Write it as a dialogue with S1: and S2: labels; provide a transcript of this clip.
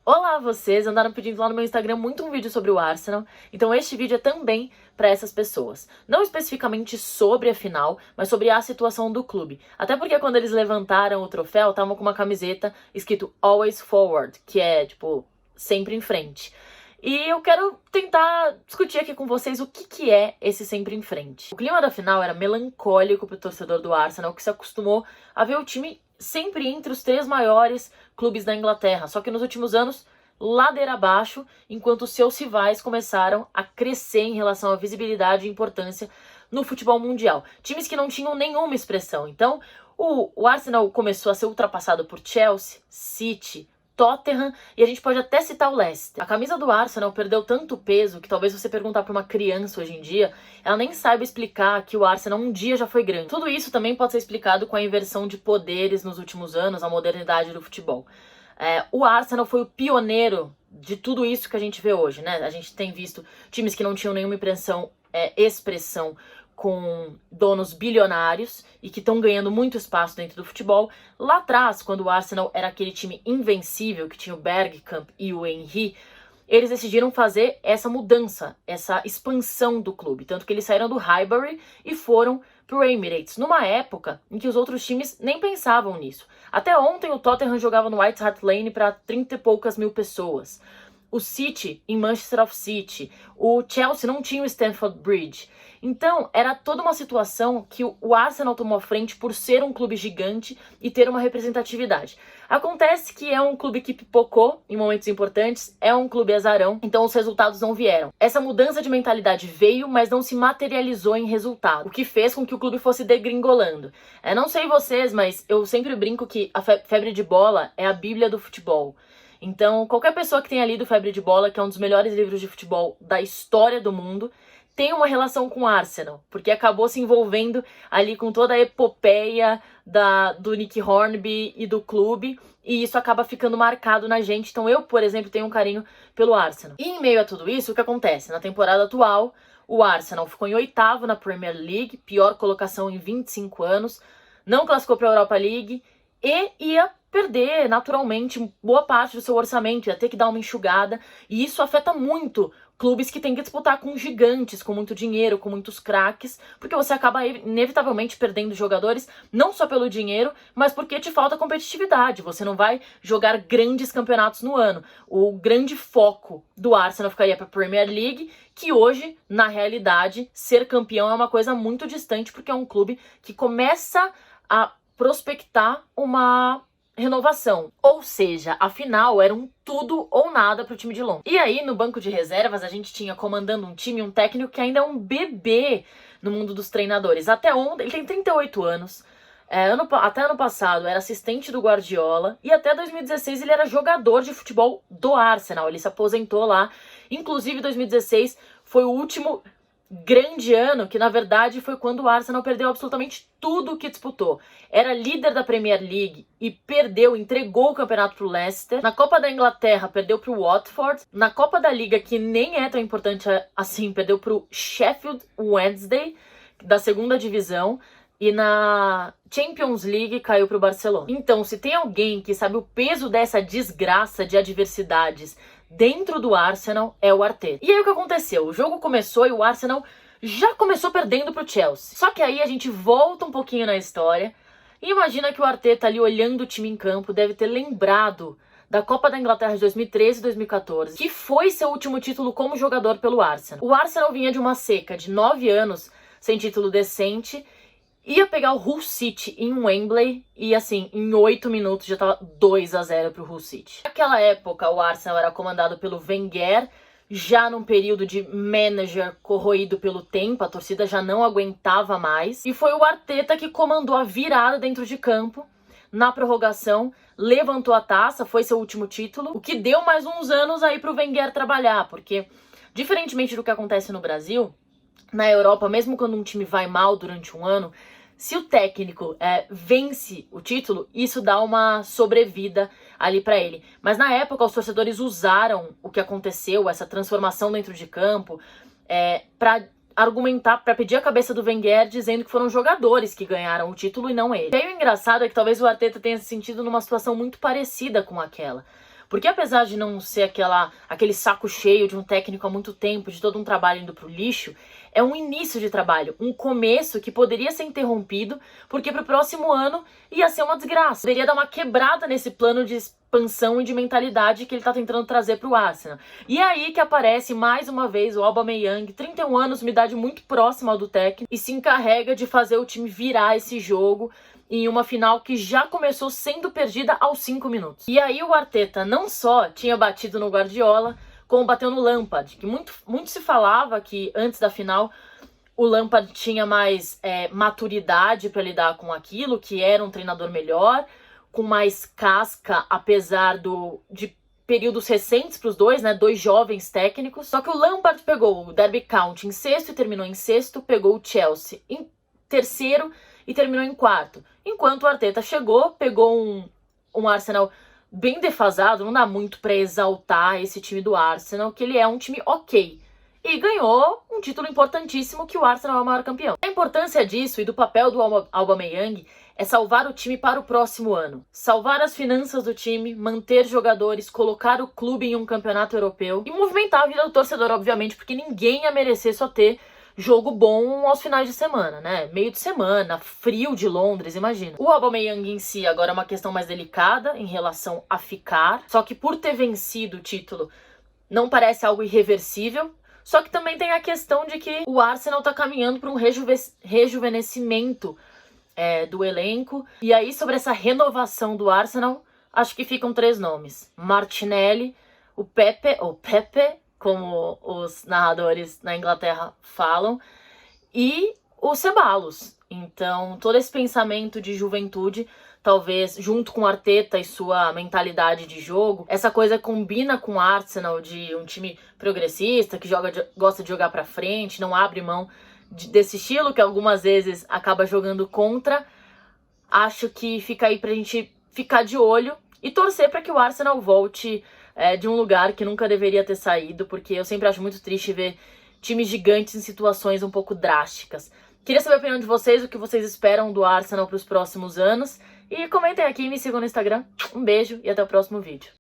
S1: Olá, vocês andaram pedindo lá no meu Instagram muito um vídeo sobre o Arsenal, então este vídeo é também para essas pessoas. Não especificamente sobre a final, mas sobre a situação do clube. Até porque quando eles levantaram o troféu, estavam com uma camiseta escrito Always Forward, que é, tipo, sempre em frente. E eu quero tentar discutir aqui com vocês o que é esse sempre em frente. O clima da final era melancólico pro torcedor do Arsenal, que se acostumou a ver o time sempre entre os 3 maiores clubes da Inglaterra, só que nos últimos anos, ladeira abaixo, enquanto seus rivais começaram a crescer em relação à visibilidade e importância no futebol mundial. Times que não tinham nenhuma expressão. Então, o Arsenal começou a ser ultrapassado por Chelsea, City, Tottenham, e a gente pode até citar o Leicester. A camisa do Arsenal perdeu tanto peso que talvez você perguntar para uma criança hoje em dia, ela nem saiba explicar que o Arsenal um dia já foi grande. Tudo isso também pode ser explicado com a inversão de poderes nos últimos anos, a modernidade do futebol. O Arsenal foi o pioneiro de tudo isso que a gente vê hoje, né? A gente tem visto times que não tinham nenhuma expressão com donos bilionários e que estão ganhando muito espaço dentro do futebol. Lá atrás, quando o Arsenal era aquele time invencível, que tinha o Bergkamp e o Henry, eles decidiram fazer essa mudança, essa expansão do clube. Tanto que eles saíram do Highbury e foram pro Emirates, numa época em que os outros times nem pensavam nisso. Até ontem o Tottenham jogava no White Hart Lane para 30 e poucas mil pessoas. O City em Manchester of City, o Chelsea não tinha o Stamford Bridge. Então, era toda uma situação que o Arsenal tomou à frente por ser um clube gigante e ter uma representatividade. Acontece que é um clube que pipocou em momentos importantes, é um clube azarão, então os resultados não vieram. Essa mudança de mentalidade veio, mas não se materializou em resultado, o que fez com que o clube fosse degringolando. Não sei vocês, mas eu sempre brinco que a febre de bola é a bíblia do futebol. Então, qualquer pessoa que tenha lido Febre de Bola, que é um dos melhores livros de futebol da história do mundo, tem uma relação com o Arsenal, porque acabou se envolvendo ali com toda a epopeia do Nick Hornby e do clube, e isso acaba ficando marcado na gente. Então eu, por exemplo, tenho um carinho pelo Arsenal. E em meio a tudo isso, o que acontece? Na temporada atual, o Arsenal ficou em 8º na Premier League, pior colocação em 25 anos, não classificou para a Europa League e ia perder naturalmente boa parte do seu orçamento, ia ter que dar uma enxugada, e isso afeta muito clubes que têm que disputar com gigantes, com muito dinheiro, com muitos craques, porque você acaba inevitavelmente perdendo jogadores, não só pelo dinheiro, mas porque te falta competitividade, você não vai jogar grandes campeonatos no ano. O grande foco do Arsenal ficaria para a Premier League, que hoje, na realidade, ser campeão é uma coisa muito distante, porque é um clube que começa a prospectar uma renovação. Ou seja, a final era um tudo ou nada pro time de Londres. E aí, no banco de reservas, a gente tinha comandando um time, um técnico que ainda é um bebê no mundo dos treinadores. Até ontem, ele tem 38 anos. Até ano passado era assistente do Guardiola e até 2016 ele era jogador de futebol do Arsenal. Ele se aposentou lá. Inclusive, 2016 foi o último grande ano, que na verdade foi quando o Arsenal perdeu absolutamente tudo o que disputou. Era líder da Premier League e entregou o campeonato pro Leicester. Na Copa da Inglaterra perdeu pro Watford. Na Copa da Liga, que nem é tão importante assim, perdeu pro Sheffield Wednesday, da 2ª divisão. E na Champions League caiu pro Barcelona. Então, se tem alguém que sabe o peso dessa desgraça de adversidades dentro do Arsenal, é o Arteta. E aí o que aconteceu? O jogo começou e o Arsenal já começou perdendo pro Chelsea. Só que aí a gente volta um pouquinho na história e imagina que o Arteta ali olhando o time em campo deve ter lembrado da Copa da Inglaterra de 2013 e 2014, que foi seu último título como jogador pelo Arsenal. O Arsenal vinha de uma seca de 9 anos sem título decente, ia pegar o Hull City em Wembley e, assim, em 8 minutos já tava 2-0 pro Hull City. Naquela época, o Arsenal era comandado pelo Wenger, já num período de manager corroído pelo tempo, a torcida já não aguentava mais. E foi o Arteta que comandou a virada dentro de campo, na prorrogação, levantou a taça, foi seu último título, o que deu mais uns anos aí pro Wenger trabalhar, porque, diferentemente do que acontece no Brasil, na Europa, mesmo quando um time vai mal durante um ano, se o técnico vence o título, isso dá uma sobrevida ali para ele. Mas na época, os torcedores usaram o que aconteceu, essa transformação dentro de campo, para argumentar, para pedir a cabeça do Wenger, dizendo que foram jogadores que ganharam o título e não ele. E aí o engraçado é que talvez o Arteta tenha se sentido numa situação muito parecida com aquela. Porque apesar de não ser aquele saco cheio de um técnico há muito tempo, de todo um trabalho indo pro lixo, é um início de trabalho, um começo que poderia ser interrompido, porque pro próximo ano ia ser uma desgraça. Poderia dar uma quebrada nesse plano de expansão e de mentalidade que ele tá tentando trazer pro Arsenal. E é aí que aparece mais uma vez o Aubameyang, 31 anos, uma idade muito próxima ao do técnico, e se encarrega de fazer o time virar esse jogo em uma final que já começou sendo perdida aos 5 minutos. E aí o Arteta não só tinha batido no Guardiola, como bateu no Lampard, que muito se falava que antes da final o Lampard tinha mais maturidade para lidar com aquilo, que era um treinador melhor, com mais casca, apesar de períodos recentes para os dois, né? Dois jovens técnicos. Só que o Lampard pegou o Derby County em sexto e terminou em sexto, pegou o Chelsea em terceiro e terminou em quarto. Enquanto o Arteta chegou, pegou um Arsenal bem defasado, não dá muito pra exaltar esse time do Arsenal, que ele é um time ok. E ganhou um título importantíssimo, que o Arsenal é o maior campeão. A importância disso e do papel do Aubameyang é salvar o time para o próximo ano. Salvar as finanças do time, manter jogadores, colocar o clube em um campeonato europeu e movimentar a vida do torcedor, obviamente, porque ninguém ia merecer só ter jogo bom aos finais de semana, né? Meio de semana, frio de Londres, imagina. O Aubameyang em si agora é uma questão mais delicada em relação a ficar, só que por ter vencido o título não parece algo irreversível. Só que também tem a questão de que o Arsenal tá caminhando para um rejuvenescimento do elenco. E aí, sobre essa renovação do Arsenal, acho que ficam 3 nomes. Martinelli, o Pepe, como os narradores na Inglaterra falam, e o Ceballos. Então, todo esse pensamento de juventude, talvez, junto com o Arteta e sua mentalidade de jogo, essa coisa combina com o Arsenal de um time progressista, que gosta de jogar pra frente, não abre mão desse estilo, que algumas vezes acaba jogando contra. Acho que fica aí pra gente ficar de olho e torcer para que o Arsenal volte de um lugar que nunca deveria ter saído, porque eu sempre acho muito triste ver times gigantes em situações um pouco drásticas. Queria saber a opinião de vocês, o que vocês esperam do Arsenal para os próximos anos. E comentem aqui e me sigam no Instagram. Um beijo e até o próximo vídeo.